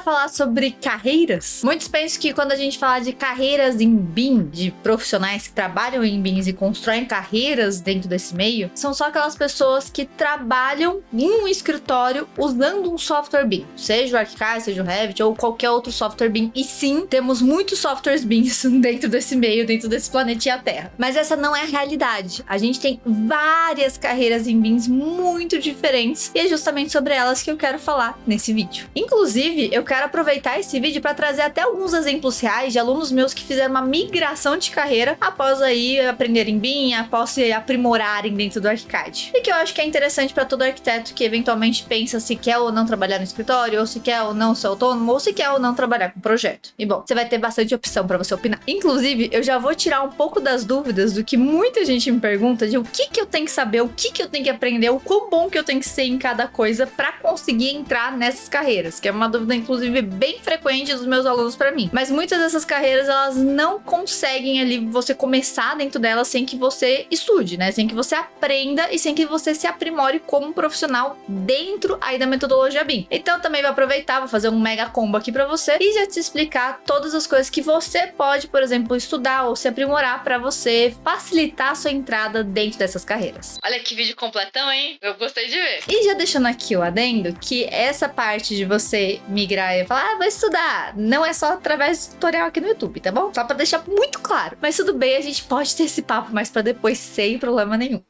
falar sobre carreiras? Muitos pensam que quando a gente fala de carreiras em BIM, de profissionais que trabalham em BIMs e constroem carreiras dentro desse meio, são só aquelas pessoas que trabalham em um escritório usando um software BIM, seja o ArchiCAD, seja o Revit ou qualquer outro software BIM. E sim, temos muitos softwares BIMs dentro desse meio, dentro desse planetinha Terra. Mas essa não é a realidade. A gente tem várias carreiras em BIMs muito diferentes e é justamente sobre elas que eu quero falar nesse vídeo. Inclusive, eu quero aproveitar esse vídeo para trazer até alguns exemplos reais de alunos meus que fizeram uma migração de carreira após aí aprenderem BIM, após se aprimorarem dentro do ArchiCAD. E que eu acho que é interessante para todo arquiteto que eventualmente pensa se quer ou não trabalhar no escritório, ou se quer ou não ser autônomo, ou se quer ou não trabalhar com projeto. E bom, você vai ter bastante opção para você opinar. Inclusive, eu já vou tirar um pouco das dúvidas do que muita gente me pergunta de o que eu tenho que saber, o que eu tenho que aprender, o quão bom que eu tenho que ser em cada coisa para conseguir entrar nessas carreiras, que é uma dúvida inclusive bem frequente dos meus alunos para mim. Mas muitas dessas carreiras elas não conseguem ali você começar dentro delas sem que você estude, né? Sem que você aprenda e sem que você se aprimore como profissional dentro aí da metodologia BIM. Então também vou aproveitar, vou fazer um mega combo aqui para você e já te explicar todas as coisas que você pode, por exemplo, estudar ou se aprimorar para você facilitar a sua entrada dentro dessas carreiras. Olha que vídeo completão, hein? Eu gostei de ver. E já deixando aqui o adendo que essa parte de você migrar e falar, vou estudar, não é só através do tutorial aqui no YouTube, tá bom? Só pra deixar muito claro. Mas tudo bem, a gente pode ter esse papo mais pra depois sem problema nenhum.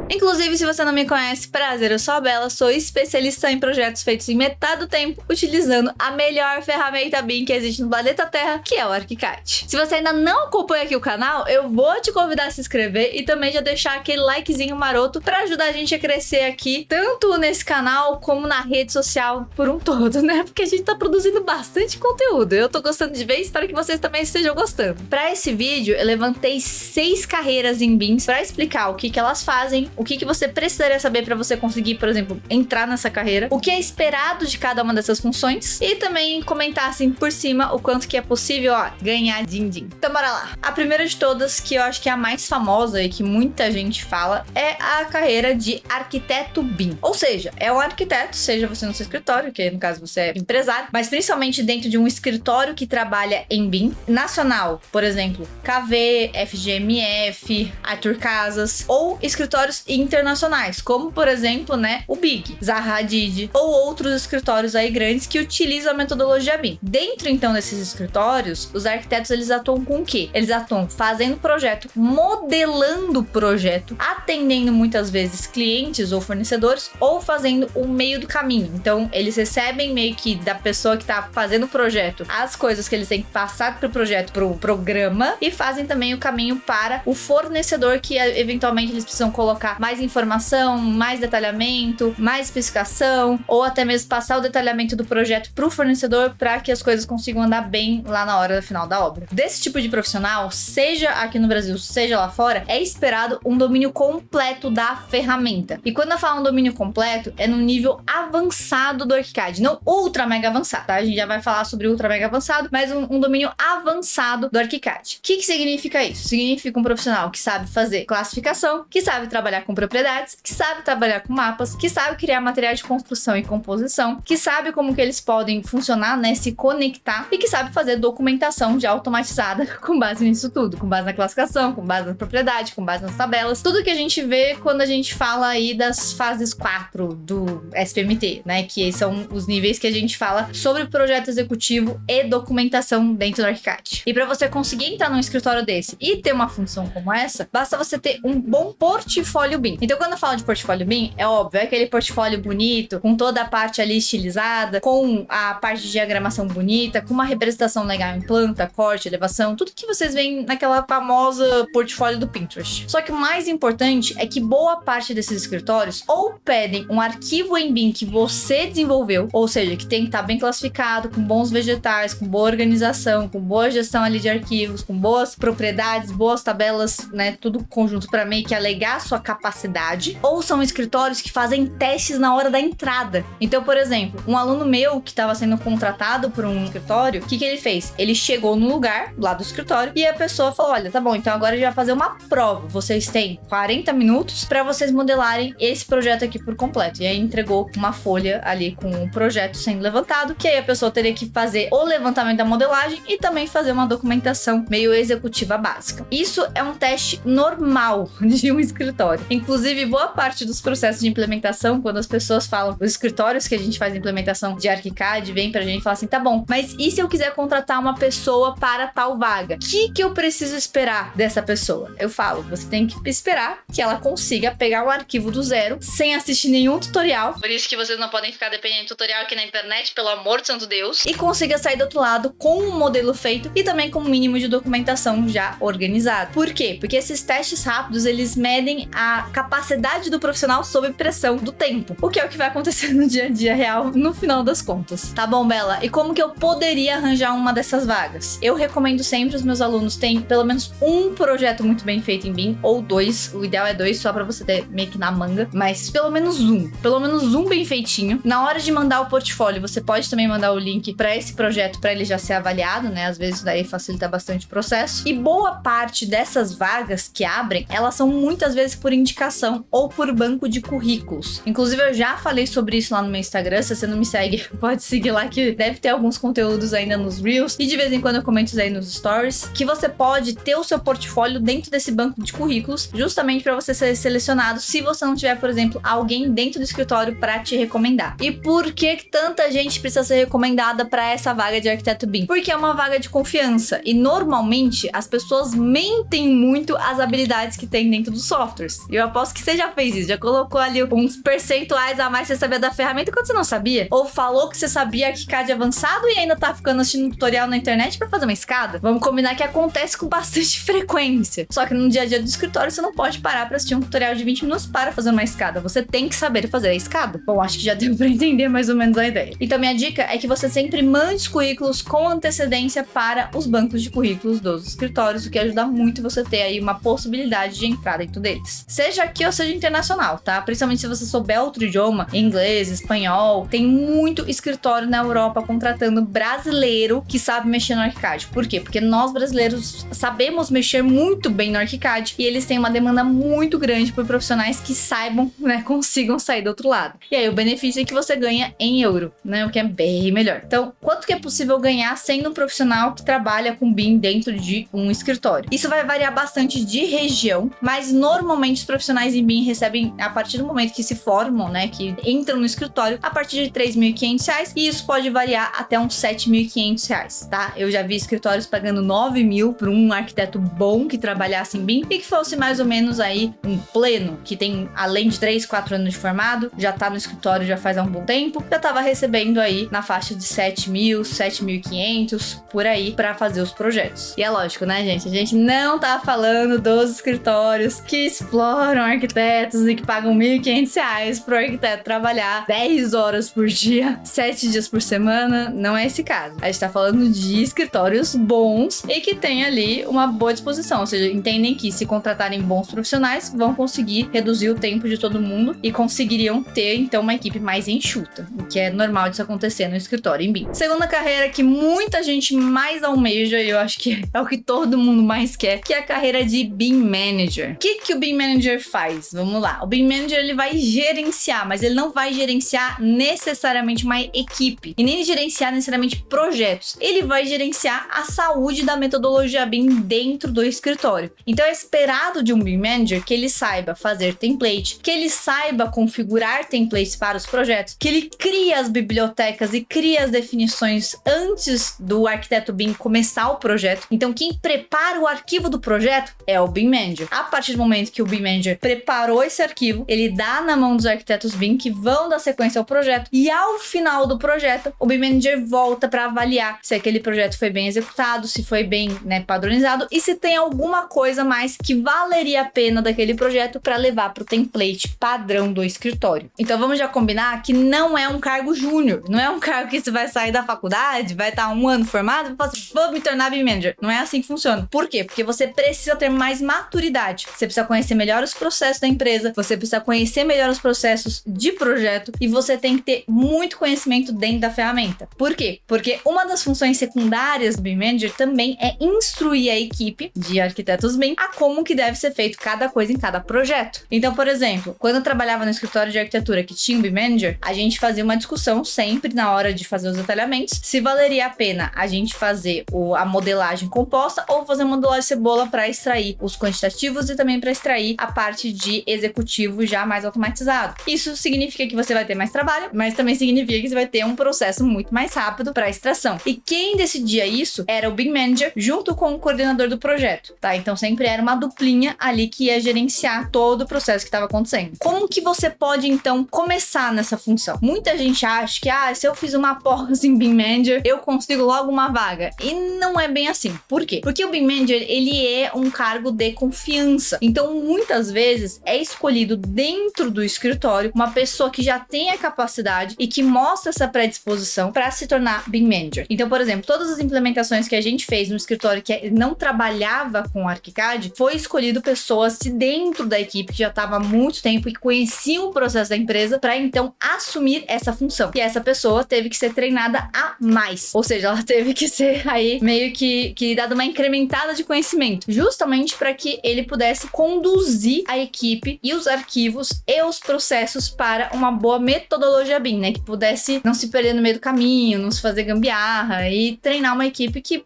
Inclusive, se você não me conhece, prazer, eu sou a Bela, sou especialista em projetos feitos em metade do tempo, utilizando a melhor ferramenta BIM que existe no planeta Terra, que é o ArchiCAD. Se você ainda não acompanha aqui o canal, eu vou te convidar a se inscrever e também já deixar aquele likezinho maroto para ajudar a gente a crescer aqui, tanto nesse canal como na rede social por um todo, né? Porque a gente tá produzindo bastante conteúdo. Eu tô gostando de ver e espero que vocês também estejam gostando. Para esse vídeo, eu levantei 6 carreiras em BIM para explicar o que elas fazem, o que você precisaria saber para você conseguir, por exemplo, entrar nessa carreira, o que é esperado de cada uma dessas funções e também comentar assim por cima o quanto que é possível, ganhar din-din. Então bora lá. A primeira de todas, que eu acho que é a mais famosa e que muita gente fala, é a carreira de arquiteto BIM. Ou seja, é um arquiteto, seja você no seu escritório, que no caso você é empresário, mas principalmente dentro de um escritório que trabalha em BIM nacional, por exemplo, KV, FGMF, Arthur Casas, ou escritórios internacionais, como por exemplo, né, o Big, Zaha Hadid ou outros escritórios aí grandes que utilizam a metodologia BIM. Dentro então desses escritórios, os arquitetos eles atuam com o quê? Eles atuam fazendo projeto, modelando projeto, atendendo muitas vezes clientes ou fornecedores ou fazendo o meio do caminho. Então, eles recebem meio que da pessoa que tá fazendo o projeto as coisas que eles têm que passar pro projeto, pro programa, e fazem também o caminho para o fornecedor que eventualmente eles precisam colocar mais informação, mais detalhamento, mais especificação, ou até mesmo passar o detalhamento do projeto para o fornecedor para que as coisas consigam andar bem lá na hora final da obra. Desse tipo de profissional, seja aqui no Brasil, seja lá fora, é esperado um domínio completo da ferramenta. E quando eu falo um domínio completo, é no nível avançado do ArchiCAD, não ultra mega avançado, tá? A gente já vai falar sobre ultra mega avançado, mas um domínio avançado do ArchiCAD. O que significa isso? Significa um profissional que sabe fazer classificação, que sabe trabalhar com propriedades, que sabe trabalhar com mapas, que sabe criar materiais de construção e composição, que sabe como que eles podem funcionar, né, se conectar, e que sabe fazer documentação já automatizada com base nisso tudo, com base na classificação, com base na propriedade, com base nas tabelas, tudo que a gente vê quando a gente fala aí das fases 4 do SPMT, né, que são os níveis que a gente fala sobre projeto executivo e documentação dentro do ArchiCAD. E para você conseguir entrar num escritório desse e ter uma função como essa, basta você ter um bom portfólio BIM. Então, quando eu falo de portfólio BIM, é óbvio, é aquele portfólio bonito, com toda a parte ali estilizada, com a parte de diagramação bonita, com uma representação legal em planta, corte, elevação, tudo que vocês veem naquela famosa portfólio do Pinterest. Só que o mais importante é que boa parte desses escritórios ou pedem um arquivo em BIM que você desenvolveu, ou seja, que tem que estar bem classificado, com bons vegetais, com boa organização, com boa gestão ali de arquivos, com boas propriedades, boas tabelas, né, tudo conjunto para meio que alegar sua capacidade capacidade, ou são escritórios que fazem testes na hora da entrada. Então, por exemplo, um aluno meu que estava sendo contratado por um escritório, o que ele fez? Ele chegou no lugar lá do escritório e a pessoa falou: olha, tá bom, então agora a gente vai fazer uma prova. Vocês têm 40 minutos para vocês modelarem esse projeto aqui por completo. E aí entregou uma folha ali com o projeto sendo levantado, que aí a pessoa teria que fazer o levantamento da modelagem e também fazer uma documentação meio executiva básica. Isso é um teste normal de um escritório. Inclusive, boa parte dos processos de implementação, quando as pessoas falam, os escritórios que a gente faz implementação de ArchiCAD, vem pra gente e fala assim: tá bom, mas e se eu quiser contratar uma pessoa para tal vaga? O que eu preciso esperar dessa pessoa? Eu falo, você tem que esperar que ela consiga pegar o arquivo do zero, sem assistir nenhum tutorial. Por isso que vocês não podem ficar dependendo de tutorial aqui na internet, pelo amor de santo Deus. E consiga sair do outro lado com um modelo feito e também com um mínimo de documentação já organizada. Por quê? Porque esses testes rápidos, eles medem a capacidade do profissional sob pressão do tempo. O que é o que vai acontecer no dia a dia real, no final das contas. Tá bom, Bela? E como que eu poderia arranjar uma dessas vagas? Eu recomendo sempre os meus alunos terem pelo menos um projeto muito bem feito em BIM, ou 2. O ideal é 2, só pra você ter meio que na manga. Mas pelo menos um. Pelo menos um bem feitinho. Na hora de mandar o portfólio, você pode também mandar o link pra esse projeto, pra ele já ser avaliado, né? Às vezes daí facilita bastante o processo. E boa parte dessas vagas que abrem, elas são muitas vezes por indicação ou por banco de currículos. Inclusive, eu já falei sobre isso lá no meu Instagram. Se você não me segue, pode seguir lá, que deve ter alguns conteúdos ainda nos Reels. E de vez em quando eu comento isso aí nos Stories. Que você pode ter o seu portfólio dentro desse banco de currículos, justamente para você ser selecionado, se você não tiver, por exemplo, alguém dentro do escritório para te recomendar. E por que tanta gente precisa ser recomendada para essa vaga de arquiteto BIM? Porque é uma vaga de confiança. E normalmente as pessoas mentem muito as habilidades que tem dentro dos softwares. E eu aposto que você já fez isso, já colocou ali uns percentuais a mais que você sabia da ferramenta quando você não sabia. Ou falou que você sabia ArchiCAD avançado e ainda tá ficando assistindo um tutorial na internet pra fazer uma escada. Vamos combinar que acontece com bastante frequência. Só que no dia a dia do escritório você não pode parar pra assistir um tutorial de 20 minutos para fazer uma escada. Você tem que saber fazer a escada. Bom, acho que já deu pra entender mais ou menos a ideia. Então minha dica é que você sempre mande os currículos com antecedência para os bancos de currículos dos escritórios, o que ajuda muito você ter aí uma possibilidade de entrar dentro deles. Seja aqui ou seja internacional, tá? Principalmente se você souber outro idioma, inglês, espanhol, tem muito escritório na Europa contratando brasileiro que sabe mexer no ArchiCAD. Por quê? Porque nós brasileiros sabemos mexer muito bem no ArchiCAD e eles têm uma demanda muito grande por profissionais que saibam, né, consigam sair do outro lado. E aí o benefício é que você ganha em euro, né, o que é bem melhor. Então, quanto que é possível ganhar sendo um profissional que trabalha com BIM dentro de um escritório? Isso vai variar bastante de região, mas normalmente os profissionais em BIM recebem, a partir do momento que se formam, né, que entram no escritório, a partir de R$3.500, e isso pode variar até uns R$7.500, tá? Eu já vi escritórios pagando 9 mil para um arquiteto bom que trabalhasse em BIM e que fosse mais ou menos aí um pleno, que tem além de 3, 4 anos de formado, já tá no escritório já faz há um bom tempo, já tava recebendo aí na faixa de 7 mil, 7.500, por aí, para fazer os projetos. E é lógico, né, gente? A gente não tá falando dos escritórios que exploram arquitetos e que pagam R$1.500 pro arquiteto trabalhar 10 horas por dia, 7 dias por semana. Não é esse caso. A gente tá falando de escritórios bons e que tem ali uma boa disposição, ou seja, entendem que se contratarem bons profissionais, vão conseguir reduzir o tempo de todo mundo e conseguiriam ter, então, uma equipe mais enxuta, o que é normal disso acontecer no escritório em BIM. Segunda carreira que muita gente mais almeja, e eu acho que é o que todo mundo mais quer, que é a carreira de BIM Manager. O que o BIM Manager faz? Vamos lá. O BIM Manager, ele vai gerenciar, mas ele não vai gerenciar necessariamente uma equipe e nem gerenciar necessariamente projetos. Ele vai gerenciar a saúde da metodologia BIM dentro do escritório. Então é esperado de um BIM Manager que ele saiba fazer template, que ele saiba configurar templates para os projetos, que ele cria as bibliotecas e cria as definições antes do arquiteto BIM começar o projeto. Então quem prepara o arquivo do projeto é o BIM Manager. A partir do momento que o BIM Manager preparou esse arquivo, ele dá na mão dos arquitetos BIM que vão dar sequência ao projeto, e ao final do projeto o BIM Manager volta para avaliar se aquele projeto foi bem executado, se foi bem, né, padronizado e se tem alguma coisa mais que valeria a pena daquele projeto para levar para o template padrão do escritório. Então vamos já combinar que não é um cargo júnior, não é um cargo que você vai sair da faculdade, vai estar um ano formado e falar assim, vou me tornar BIM Manager. Não é assim que funciona. Por quê? Porque você precisa ter mais maturidade. Você precisa conhecer melhor os processos da empresa, você precisa conhecer melhor os processos de projeto e você tem que ter muito conhecimento dentro da ferramenta. Por quê? Porque uma das funções secundárias do BIM Manager também é instruir a equipe de arquitetos BIM a como que deve ser feito cada coisa em cada projeto. Então, por exemplo, quando eu trabalhava no escritório de arquitetura que tinha um BIM Manager, a gente fazia uma discussão sempre na hora de fazer os detalhamentos se valeria a pena a gente fazer a modelagem composta ou fazer a modelagem cebola para extrair os quantitativos e também para extrair a parte de executivo já mais automatizado. Isso significa que você vai ter mais trabalho, mas também significa que você vai ter um processo muito mais rápido para extração. E quem decidia isso era o BIM Manager junto com o coordenador do projeto, tá? Então sempre era uma duplinha ali que ia gerenciar todo o processo que estava acontecendo. Como que você pode então começar nessa função? Muita gente acha que se eu fiz uma pós em BIM Manager, eu consigo logo uma vaga. E não é bem assim. Por quê? Porque o BIM Manager, ele é um cargo de confiança. Então, muitas vezes é escolhido dentro do escritório uma pessoa que já tem a capacidade e que mostra essa predisposição para se tornar BIM Manager. Então, por exemplo, todas as implementações que a gente fez no escritório que não trabalhava com o ArchiCAD, foi escolhido pessoas de dentro da equipe que já estava há muito tempo e que conheciam o processo da empresa para então assumir essa função. E essa pessoa teve que ser treinada a mais. Ou seja, ela teve que ser aí meio que dado uma incrementada de conhecimento, justamente para que ele pudesse conduzir a equipe e os arquivos e os processos para uma boa metodologia BIM, né? Que pudesse não se perder no meio do caminho, não se fazer gambiarra e treinar uma equipe que,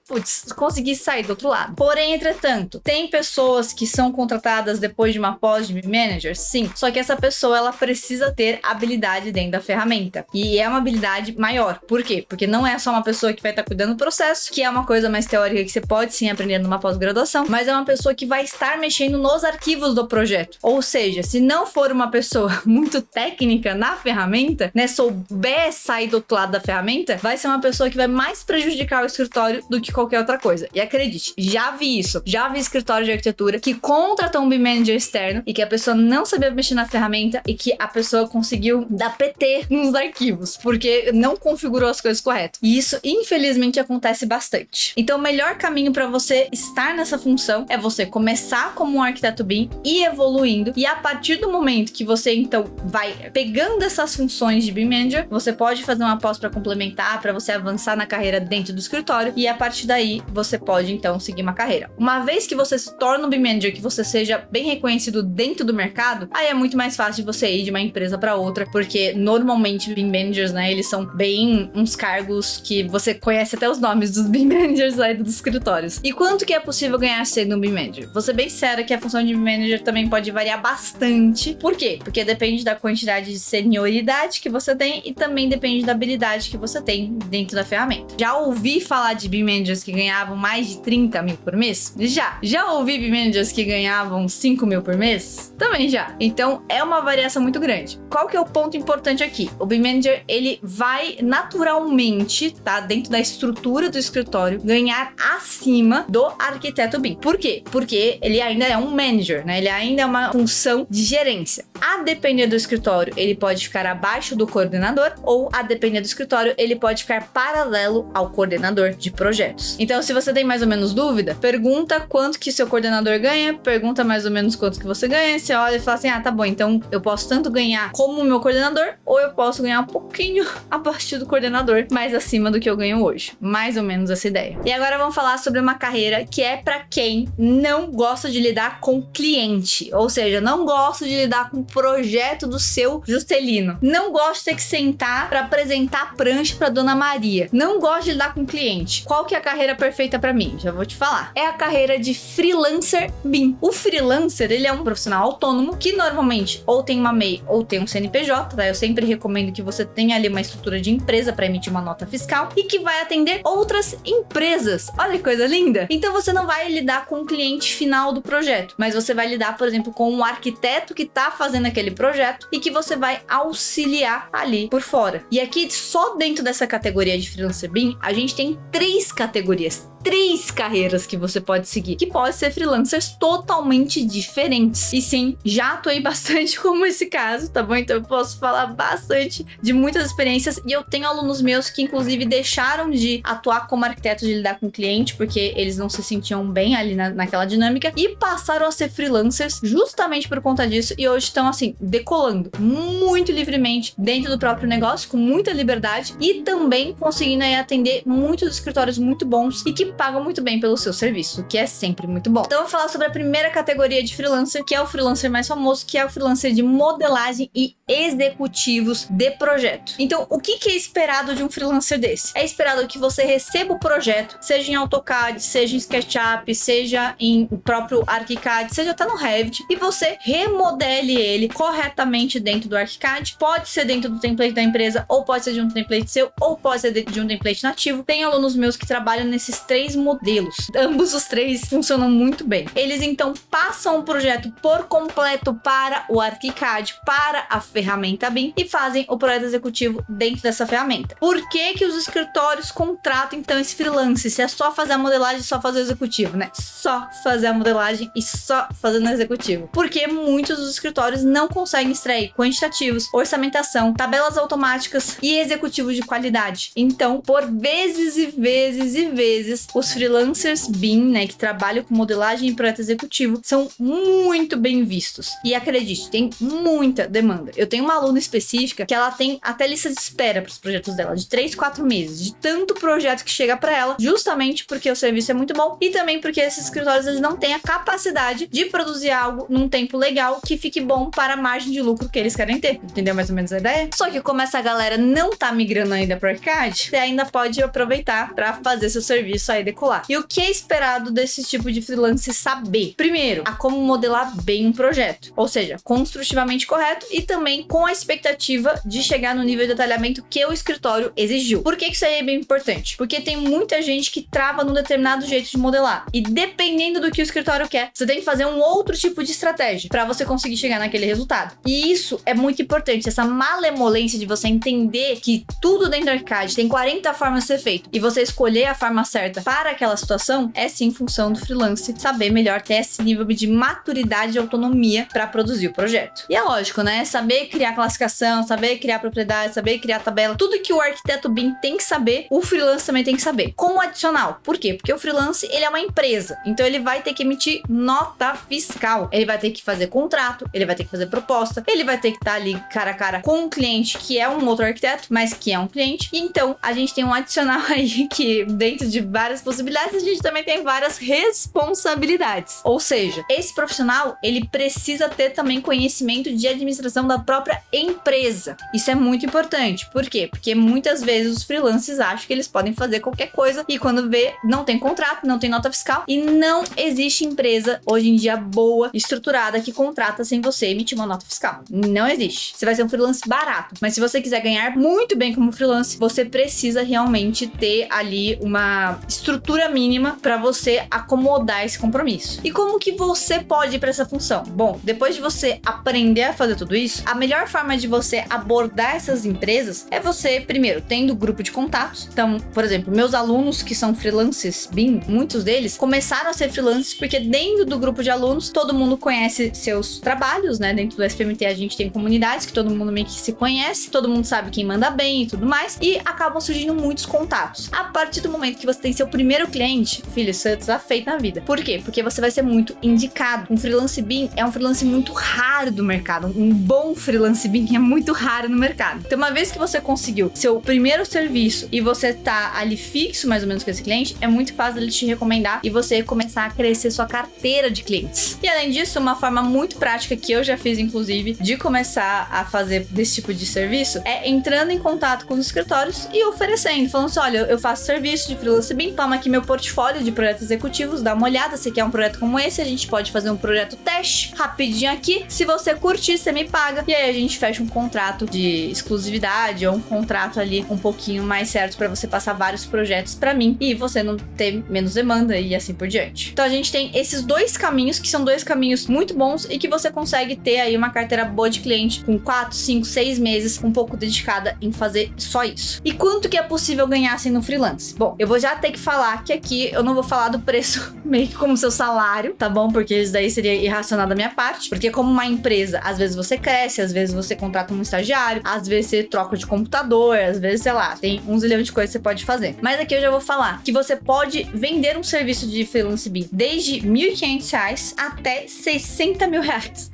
conseguisse sair do outro lado. Porém, entretanto, tem pessoas que são contratadas depois de uma pós de BIM Manager? Sim. Só que essa pessoa, ela precisa ter habilidade dentro da ferramenta. E é uma habilidade maior. Por quê? Porque não é só uma pessoa que vai estar cuidando do processo, que é uma coisa mais teórica que você pode sim aprender numa pós-graduação, mas é uma pessoa que vai estar mexendo nos arquivos do projeto. Ou seja, se não for uma pessoa muito técnica na ferramenta, né, souber sair do outro lado da ferramenta, vai ser uma pessoa que vai mais prejudicar o escritório do que qualquer outra coisa. E acredite, já vi isso. Já vi escritório de arquitetura que contratou um BIM Manager externo e que a pessoa não sabia mexer na ferramenta e que a pessoa conseguiu dar PT nos arquivos, porque não configurou as coisas corretas. E isso, infelizmente, acontece bastante. Então, o melhor caminho para você estar nessa função é você começar como um arquiteto BIM e evoluindo. E a partir do momento que você, então, vai pegando essas funções de BIM Manager, você pode fazer uma pós para complementar, para você avançar na carreira dentro do escritório. E a partir daí, você pode, então, seguir uma carreira. Uma vez que você se torna um BIM Manager, que você seja bem reconhecido dentro do mercado, aí é muito mais fácil de você ir de uma empresa para outra, porque normalmente BIM Managers, né, eles são bem uns cargos que você conhece até os nomes dos BIM Managers aí dos escritórios. E quanto que é possível ganhar sendo um BIM Manager? Vou ser bem séria que a função de BIM Manager também pode variar bastante. Por quê? Porque depende da quantidade de senioridade que você tem e também depende da habilidade que você tem dentro da ferramenta. Já ouvi falar de BIM Managers que ganhavam mais de 30 mil por mês? Já ouvi BIM Managers que ganhavam 5 mil por mês? Também já. Então, é uma variação muito grande. Qual que é o ponto importante aqui? O BIM Manager, ele vai naturalmente, tá? Dentro da estrutura do escritório, ganhar acima do arquiteto BIM. Por quê? Porque ele ainda é um manager, né? Ele ainda é uma função de gerência. A depender do escritório, ele pode ficar abaixo do coordenador ou, a depender do escritório, ele pode ficar paralelo ao coordenador de projetos. Então, se você tem mais ou menos dúvida, pergunta quanto que seu coordenador ganha, pergunta mais ou menos quanto que você ganha, você olha e fala assim, tá bom, então eu posso tanto ganhar como o meu coordenador, ou eu posso ganhar um pouquinho abaixo do coordenador, mais acima do que eu ganho hoje. Mais ou menos essa ideia. E agora vamos falar sobre uma carreira que é para quem não gosta de lidar com cliente, ou seja, não gosta de lidar com o projeto do seu Juscelino, não gosta de ter que sentar para apresentar a prancha para Dona Maria, não gosta de lidar com cliente. Qual que é a carreira perfeita para mim? Já vou te falar. É a carreira de freelancer BIM. O freelancer, ele é um profissional autônomo que normalmente ou tem uma MEI ou tem um CNPJ, tá? Eu sempre recomendo que você tenha ali uma estrutura de empresa para emitir uma nota fiscal e que vai atender outras empresas. Olha que coisa linda! Então você não vai lidar com o cliente final do projeto, mas você vai lidar, por exemplo, com um arquiteto que tá fazendo aquele projeto e que você vai auxiliar ali por fora. E aqui, só dentro dessa categoria de freelancer BIM, a gente tem 3 categorias. 3 carreiras que você pode seguir, que pode ser freelancers totalmente diferentes. E sim, já atuei bastante como esse caso, tá bom? Então eu posso falar bastante de muitas experiências, e eu tenho alunos meus que inclusive deixaram de atuar como arquitetos, de lidar com o cliente, porque eles não se sentiam bem ali naquela dinâmica, e passaram a ser freelancers justamente por conta disso, e hoje estão assim, decolando muito livremente dentro do próprio negócio, com muita liberdade, e também conseguindo aí atender muitos escritórios muito bons e que pagam muito bem pelo seu serviço, que é sempre muito bom. Então eu vou falar sobre a primeira categoria de freelancer, que é o freelancer mais famoso, que é o freelancer de modelagem e executivos de projeto. Então, o que é esperado de um freelancer desse? É esperado que você receba o projeto, seja em AutoCAD, seja em SketchUp, seja em o próprio ArchiCAD, seja até no Revit, e você remodele ele corretamente dentro do ArchiCAD. Pode ser dentro do template da empresa, ou pode ser de um template seu, ou pode ser dentro de um template nativo. Tem alunos meus que trabalham nesses 3 modelos. Ambos os 3 funcionam muito bem. Eles então passam o projeto por completo para o ArchiCAD, para a ferramenta BIM, e fazem o projeto executivo dentro dessa ferramenta. Por que os escritórios contratam então esse freelance? Se é só fazer a modelagem e só fazer o executivo, né? Só fazer a modelagem e só fazer no executivo. Porque muitos dos escritórios não conseguem extrair quantitativos, orçamentação, tabelas automáticas e executivos de qualidade. Então, por vezes e vezes e vezes, os freelancers BIM, né, que trabalham com modelagem e projeto executivo, são muito bem vistos. E acredite, tem muita demanda. Eu tenho uma aluna específica que ela tem até lista de espera para os projetos dela, de 3, 4 meses, de tanto projeto que chega para ela, justamente porque o serviço é muito bom e também porque esses escritórios eles não têm a capacidade de produzir algo num tempo legal que fique bom para a margem de lucro que eles querem ter. Entendeu mais ou menos a ideia? Só que como essa galera não tá migrando ainda para o ArchiCAD, você ainda pode aproveitar para fazer seu serviço aí decolar. E o que é esperado desse tipo de freelance saber? Primeiro, a como modelar bem um projeto, ou seja, construtivamente correto e também com a expectativa de chegar no nível de detalhamento que o escritório exigiu. Por que isso aí é bem importante? Porque tem muita gente que trava num determinado jeito de modelar, e dependendo do que o escritório quer, você tem que fazer um outro tipo de estratégia para você conseguir chegar naquele resultado. E isso é muito importante, essa malemolência de você entender que tudo dentro do ArchiCAD tem 40 formas de ser feito e você escolher a forma certa para aquela situação, é sim função do freelance saber melhor, ter esse nível de maturidade e autonomia para produzir o projeto. E é lógico, né? Saber criar classificação, saber criar propriedade, saber criar tabela, tudo que o arquiteto BIM tem que saber, o freelance também tem que saber. Como adicional. Por quê? Porque o freelance, ele é uma empresa, então ele vai ter que emitir nota fiscal, ele vai ter que fazer contrato, ele vai ter que fazer proposta, ele vai ter que estar ali cara a cara com um cliente que é um outro arquiteto, mas que é um cliente. E então, a gente tem um adicional aí que, dentro de várias possibilidades, a gente também tem várias responsabilidades. Ou seja, esse profissional, ele precisa ter também conhecimento de administração da própria empresa. Isso é muito importante. Por quê? Porque muitas vezes os freelancers acham que eles podem fazer qualquer coisa e quando vê, não tem contrato, não tem nota fiscal e não existe empresa hoje em dia boa, estruturada, que contrata sem você emitir uma nota fiscal. Não existe. Você vai ser um freelance barato, mas se você quiser ganhar muito bem como freelance, você precisa realmente ter ali uma estrutura mínima para você acomodar esse compromisso. E como que você pode ir para essa função? Bom, depois de você aprender a fazer tudo isso, a melhor forma de você abordar essas empresas é você, primeiro, tendo grupo de contatos. Então, por exemplo, meus alunos que são freelancers BIM, muitos deles começaram a ser freelancers porque dentro do grupo de alunos, todo mundo conhece seus trabalhos, né? Dentro do SPMT a gente tem comunidades que todo mundo meio que se conhece, todo mundo sabe quem manda bem e tudo mais, e acabam surgindo muitos contatos. A partir do momento que você tem seu primeiro cliente, filho, você tá feito na vida. Por quê? Porque você vai ser muito indicado. Um freelance BIM é um freelance muito raro do mercado. Um bom freelance BIM é muito raro no mercado. Então, uma vez que você conseguiu seu primeiro serviço e você tá ali fixo mais ou menos com esse cliente, é muito fácil ele te recomendar e você começar a crescer sua carteira de clientes. E além disso, uma forma muito prática que eu já fiz, inclusive, de começar a fazer desse tipo de serviço é entrando em contato com os escritórios e oferecendo, falando assim, olha, eu faço serviço de freelance BIM, toma aqui meu portfólio de projetos executivos, dá uma olhada, se quer um projeto como esse, a gente pode fazer um projeto teste rapidinho aqui, se você curtir, você me paga, e aí a gente fecha um contrato de exclusividade ou um contrato ali um pouquinho mais certo para você passar vários projetos para mim e você não ter menos demanda e assim por diante. Então a gente tem esses dois caminhos, que são dois caminhos muito bons e que você consegue ter aí uma carteira boa de cliente com 4, 5, 6 meses um pouco dedicada em fazer só isso. E quanto que é possível ganhar assim no freelance? Bom, eu vou já ter que falar que aqui eu não vou falar do preço meio que como seu salário, tá bom? Porque isso daí seria irracional da minha parte. Porque como uma empresa, às vezes você cresce, às vezes você contrata um estagiário, às vezes você troca de computador, às vezes, sei lá, tem um zilhão de coisas que você pode fazer. Mas aqui eu já vou falar que você pode vender um serviço de freelance BIM desde R$ 1.500 até R$60 mil.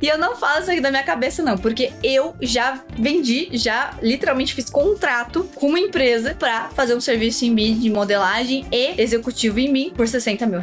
E eu não falo isso aqui da minha cabeça, não, porque eu já vendi, já literalmente fiz contrato com uma empresa pra fazer um serviço em BIM de modelagem e executivo em BIM por R$60 mil.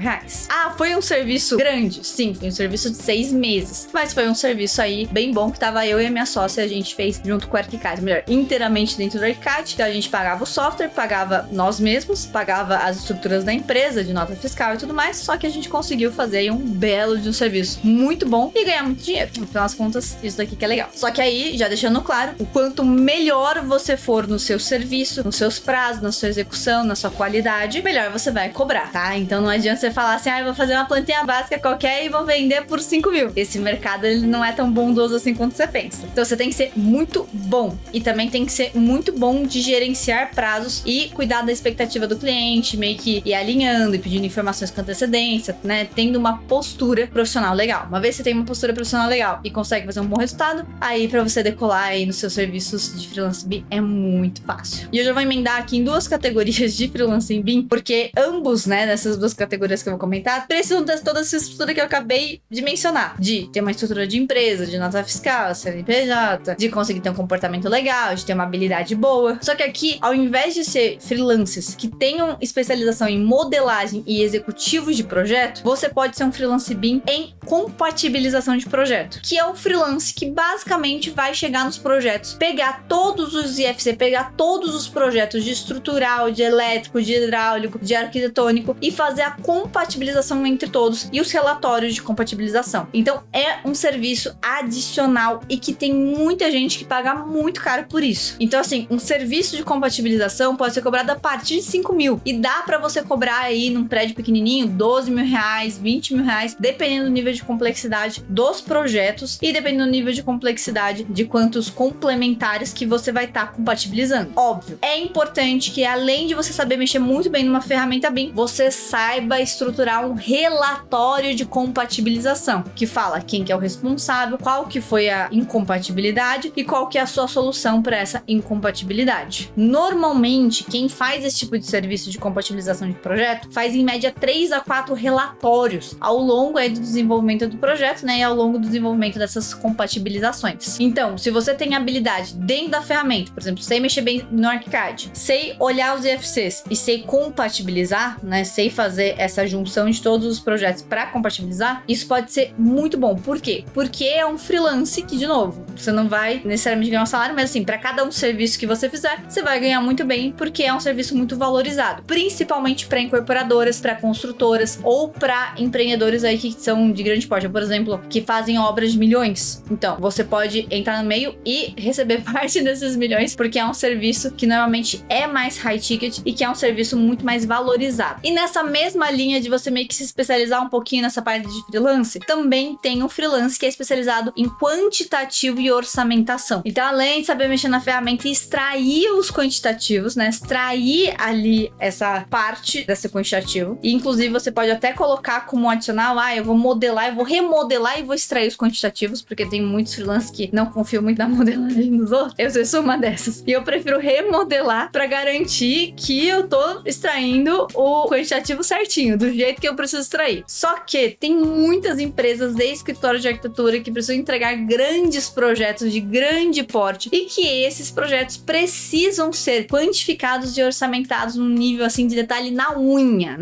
Ah, foi um serviço grande? Sim, foi um serviço de 6 meses. Mas foi um serviço aí bem bom que tava eu e a minha sócia, a gente fez junto com o ArchiCAD, melhor, inteiramente dentro do ArchiCAD. Então a gente pagava o software, pagava nós mesmos, pagava as estruturas da empresa, de nota fiscal e tudo mais, só que a gente conseguiu fazer aí um belo de um serviço muito bom e ganhar muito dinheiro. No final das contas, isso daqui que é legal. Só que aí, já deixando claro, o quanto melhor você for no seu serviço, nos seus prazos, na sua execução, na sua qualidade, melhor você vai cobrar, tá? Então não adianta você falar assim, eu vou fazer uma plantinha básica qualquer e vou vender por 5 mil. Esse mercado, ele não é tão bondoso assim quanto você pensa. Então você tem que ser muito bom e também tem que ser muito bom de gerenciar prazos e cuidar da expectativa do cliente, meio que ir alinhando e pedindo informações com antecedência, né? Tendo uma postura profissional legal. Uma vez que você tem uma postura profissional legal e consegue fazer um bom resultado, aí pra você decolar aí nos seus serviços de freelance BIM é muito fácil. E eu já vou emendar aqui em 2 categorias de freelance BIM, porque ambos, né, nessas 2 categorias que eu vou comentar, precisam de toda essa estrutura que eu acabei de mencionar. De ter uma estrutura de empresa, de nota fiscal, CNPJ, de conseguir ter um comportamento legal, de ter uma habilidade boa. Só que aqui, ao invés de ser freelancers que tenham especialização em modelagem e executivos de projeto, você pode ser um freelance BIM em compatibilização de projeto, que é um freelance que basicamente vai chegar nos projetos, pegar todos os IFC, pegar todos os projetos de estrutural, de elétrico, de hidráulico, de arquitetônico e fazer a compatibilização entre todos e os relatórios de compatibilização. Então é um serviço adicional e que tem muita gente que paga muito caro por isso. Então assim, um serviço de compatibilização pode ser cobrado a partir de 5 mil e dá pra você cobrar aí num prédio pequenininho 12 mil reais, 20 mil reais, dependendo do nível de complexidade dos projetos e dependendo do nível de complexidade de quantos complementares que você vai estar compatibilizando. Óbvio, é importante que além de você saber mexer muito bem numa ferramenta BIM, você saiba estruturar um relatório de compatibilização, que fala quem que é o responsável, qual que foi a incompatibilidade e qual que é a sua solução para essa incompatibilidade. Normalmente, quem faz esse tipo de serviço de compatibilização de projeto faz em média 3 a 4 relatórios ao longo aí do desenvolvimento do projeto, né, e ao longo do desenvolvimento dessas compatibilizações. Então, se você tem habilidade dentro da ferramenta, por exemplo, sei mexer bem no ArchiCAD, sei olhar os IFCs e sei compatibilizar, né, sei fazer essa junção de todos os projetos para compatibilizar, isso pode ser muito bom. Por quê? Porque é um freelance que, de novo, você não vai necessariamente ganhar um salário, mas assim, para cada um serviço que você fizer, você vai ganhar muito bem, porque é um serviço muito valorizado, principalmente para incorporadoras, para construtoras ou para empreendedores aí que são de grande porte, por exemplo, que fazem obras de milhões. Então, você pode entrar no meio e receber parte desses milhões, porque é um serviço que normalmente é mais high ticket e que é um serviço muito mais valorizado. E nessa mesma linha de você meio que se especializar um pouquinho nessa parte de freelance, também tem um freelance que é especializado em quantitativo e orçamentação. Então, além de saber mexer na ferramenta e extrair os quantitativos, né, extrair ali essa parte desse quantitativo, e inclusive você pode até colocar como adicional, eu vou modelar, eu vou remodelar e vou extrair os quantitativos, porque tem muitos freelancers que não confiam muito na modelagem dos outros. Eu sou uma dessas. E eu prefiro remodelar para garantir que eu tô extraindo o quantitativo certinho, do jeito que eu preciso extrair. Só que tem muitas empresas de escritório de arquitetura que precisam entregar grandes projetos de grande porte e que esses projetos precisam ser quantificados e orçamentados num nível assim de detalhe na unha.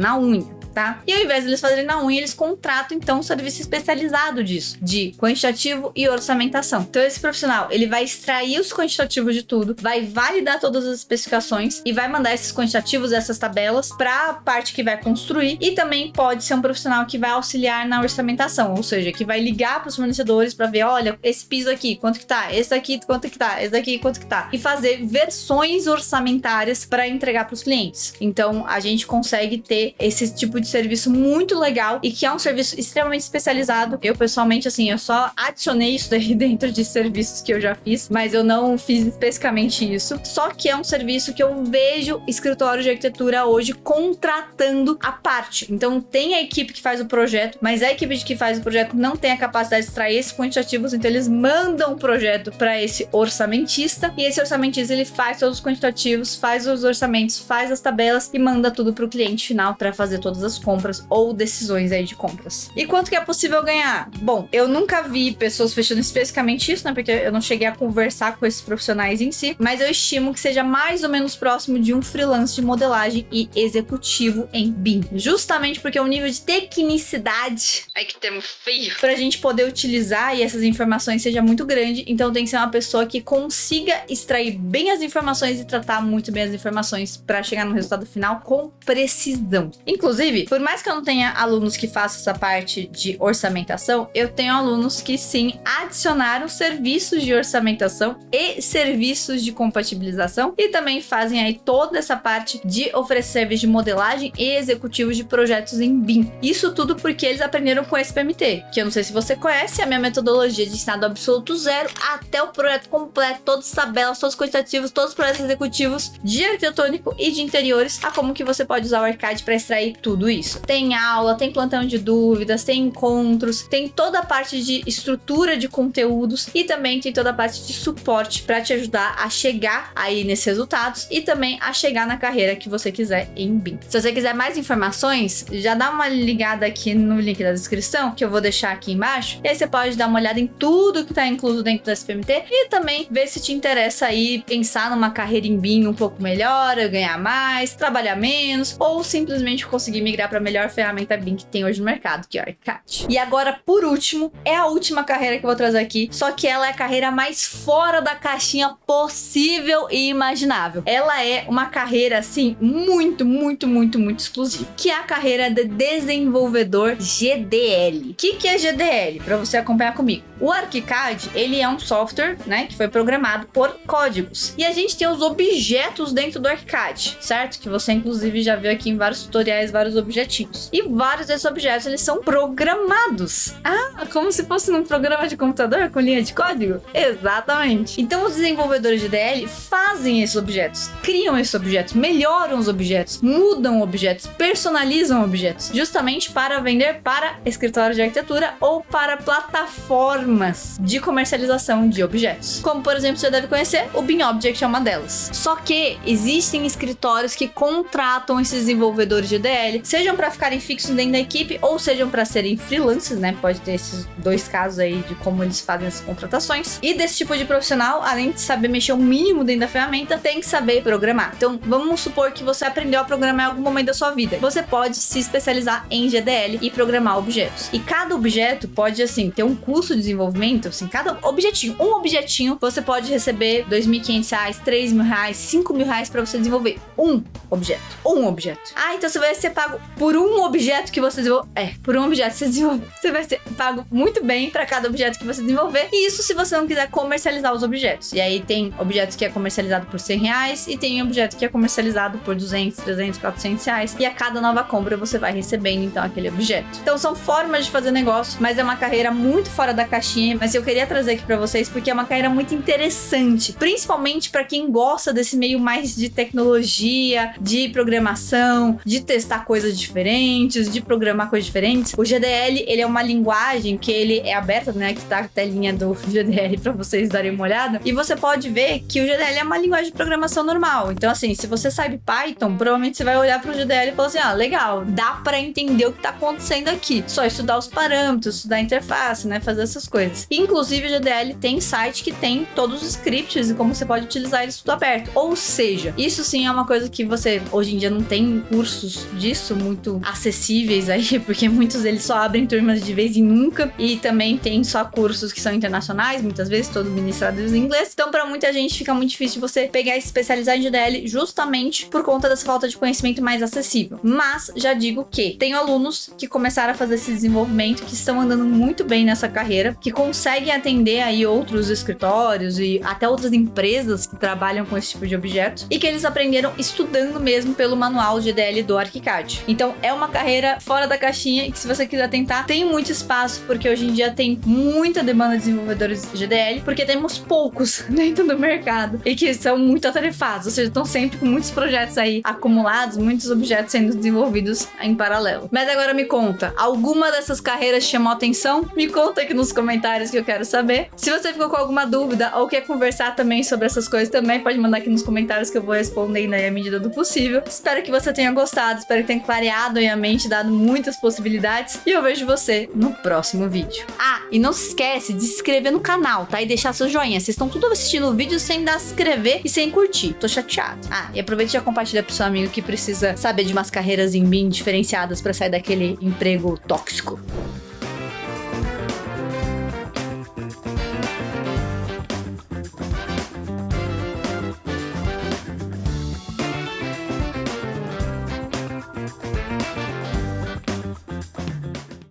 Tá? E ao invés de eles fazerem na unha, eles contratam então um serviço especializado disso, de quantitativo e orçamentação. Então esse profissional, ele vai extrair os quantitativos de tudo, vai validar todas as especificações e vai mandar esses quantitativos, essas tabelas, para a parte que vai construir, e também pode ser um profissional que vai auxiliar na orçamentação, ou seja, que vai ligar para os fornecedores para ver, olha, esse piso aqui, quanto que tá? Esse daqui, quanto que tá? Esse daqui, quanto que tá? E fazer versões orçamentárias para entregar para os clientes. Então a gente consegue ter esse tipo de serviço muito legal e que é um serviço extremamente especializado. Eu, pessoalmente, assim, eu só adicionei isso daí dentro de serviços que eu já fiz, mas eu não fiz especificamente isso. Só que é um serviço que eu vejo escritórios de arquitetura hoje contratando à parte. Então, tem a equipe que faz o projeto, mas a equipe que faz o projeto não tem a capacidade de extrair esses quantitativos, então eles mandam o projeto para esse orçamentista e esse orçamentista ele faz todos os quantitativos, faz os orçamentos, faz as tabelas e manda tudo para o cliente final para fazer todas as compras ou decisões aí de compras. E quanto que é possível ganhar? Bom, eu nunca vi pessoas fechando especificamente isso, né? Porque eu não cheguei a conversar com esses profissionais em si, mas eu estimo que seja mais ou menos próximo de um freelance de modelagem e executivo em BIM. Justamente porque o nível de tecnicidade, ai que termo feio, pra gente poder utilizar e essas informações seja muito grande, então tem que ser uma pessoa que consiga extrair bem as informações e tratar muito bem as informações para chegar no resultado final com precisão. Inclusive, por mais que eu não tenha alunos que façam essa parte de orçamentação, eu tenho alunos que sim adicionaram serviços de orçamentação e serviços de compatibilização e também fazem aí toda essa parte de oferecer serviços de modelagem e executivos de projetos em BIM. Isso tudo porque eles aprenderam com esse PMT, que eu não sei se você conhece, é a minha metodologia de ensinar do absoluto zero até o projeto completo, todas as tabelas, todos os quantitativos, todos os projetos executivos de arquitetônico e de interiores, a como que você pode usar o ArchiCAD para extrair tudo isso. Tem aula, tem plantão de dúvidas, tem encontros, tem toda a parte de estrutura de conteúdos e também tem toda a parte de suporte para te ajudar a chegar aí nesses resultados e também a chegar na carreira que você quiser em BIM. Se você quiser mais informações, já dá uma ligada aqui no link da descrição, que eu vou deixar aqui embaixo, e aí você pode dar uma olhada em tudo que está incluso dentro do SPMT e também ver se te interessa aí pensar numa carreira em BIM um pouco melhor, ganhar mais, trabalhar menos, ou simplesmente conseguir migrar para a melhor ferramenta BIM que tem hoje no mercado, que é o ArchiCAD. E agora, por último, é a última carreira que eu vou trazer aqui, só que ela é a carreira mais fora da caixinha possível e imaginável. Ela é uma carreira, assim, muito exclusiva, que é a carreira de desenvolvedor GDL. O que é GDL? Para você acompanhar comigo. O ArchiCAD, ele é um software, né, que foi programado por códigos. E a gente tem os objetos dentro do ArchiCAD, certo? Que você, inclusive, já viu aqui em vários tutoriais, vários objetinhos. E vários desses objetos, eles são programados. Ah, como se fosse num programa de computador com linha de código? Exatamente. Então, os desenvolvedores GDL fazem esses objetos, criam esses objetos, melhoram os objetos, mudam objetos, personalizam objetos, justamente para vender para escritórios de arquitetura ou para plataformas de comercialização de objetos. Como, por exemplo, você deve conhecer, o BIM Object é uma delas. Só que existem escritórios que contratam esses desenvolvedores GDL, sejam para ficarem fixos dentro da equipe ou sejam para serem freelancers, né? Pode ter esses dois casos aí de como eles fazem essas contratações. E desse tipo de profissional, além de saber mexer o mínimo dentro da ferramenta, tem que saber programar. Então, vamos supor que você aprendeu a programar em algum momento da sua vida. Você pode se especializar em GDL e programar objetos. E cada objeto pode, assim, ter um custo de desenvolvimento, assim, cada objetinho, um objetinho, você pode receber R$2.500, R$3.000, R$5.000 para você desenvolver um objeto. Ah, então você vai ser pago por um objeto que você desenvolve. Por um objeto que você desenvolve. Você vai ser pago muito bem para cada objeto que você desenvolver. E isso se você não quiser comercializar os objetos. E aí tem objetos que é comercializado por R$100 e tem objeto que é comercializado por R$200, R$300, R$400. E a cada nova compra você vai recebendo, então, aquele objeto. Então, são formas de fazer negócio, mas é uma carreira muito fora da caixinha. Mas eu queria trazer aqui para vocês porque é uma carreira muito interessante, principalmente para quem gosta desse meio mais de tecnologia, de programação, de testar coisas diferentes, de programar coisas diferentes. O GDL, ele é uma linguagem que ele é aberta, né? Que tá a telinha do GDL para vocês darem uma olhada. E você pode ver que o GDL é uma linguagem de programação normal. Então, assim, se você sabe Python, provavelmente você vai olhar pro GDL e falar assim, legal, dá para entender o que tá acontecendo aqui. Só estudar os parâmetros, estudar a interface, né? Fazer essas coisas. Inclusive, o GDL tem site que tem todos os scripts e como você pode utilizar eles tudo aberto. Ou seja, isso sim é uma coisa que você, hoje em dia, não tem cursos disso muito acessíveis aí, porque muitos deles só abrem turmas de vez em nunca e também tem só cursos que são internacionais, muitas vezes todos ministrados em inglês. Então, para muita gente fica muito difícil de você pegar e se especializar em GDL justamente por conta dessa falta de conhecimento mais acessível. Mas já digo que tenho alunos que começaram a fazer esse desenvolvimento, que estão andando muito bem nessa carreira, que conseguem atender aí outros escritórios e até outras empresas que trabalham com esse tipo de objeto e que eles aprenderam estudando mesmo pelo manual GDL do ArchiCAD. Então é uma carreira fora da caixinha e que se você quiser tentar, tem muito espaço, porque hoje em dia tem muita demanda de desenvolvedores GDL, porque temos poucos dentro do mercado e que são muito atarefados, ou seja, estão sempre com muitos projetos aí acumulados, muitos objetos sendo desenvolvidos em paralelo. Mas agora me conta, alguma dessas carreiras chamou atenção? Me conta aqui nos comentários que eu quero saber. Se você ficou com alguma dúvida ou quer conversar também sobre essas coisas também, pode mandar aqui nos comentários que eu vou respondendo aí à medida do possível. Espero que você tenha gostado, espero que tenha clareado aí a mente, dado muitas possibilidades e eu vejo você no próximo vídeo. Ah, e não se esquece de se inscrever no canal, tá? E deixar seu joinha. Vocês estão tudo assistindo o vídeo sem dar se inscrever e sem curtir. Tô chateado. Ah, e aproveita e já compartilha pro seu amigo que precisa saber de umas carreiras em BIM diferenciadas pra sair daquele emprego tóxico.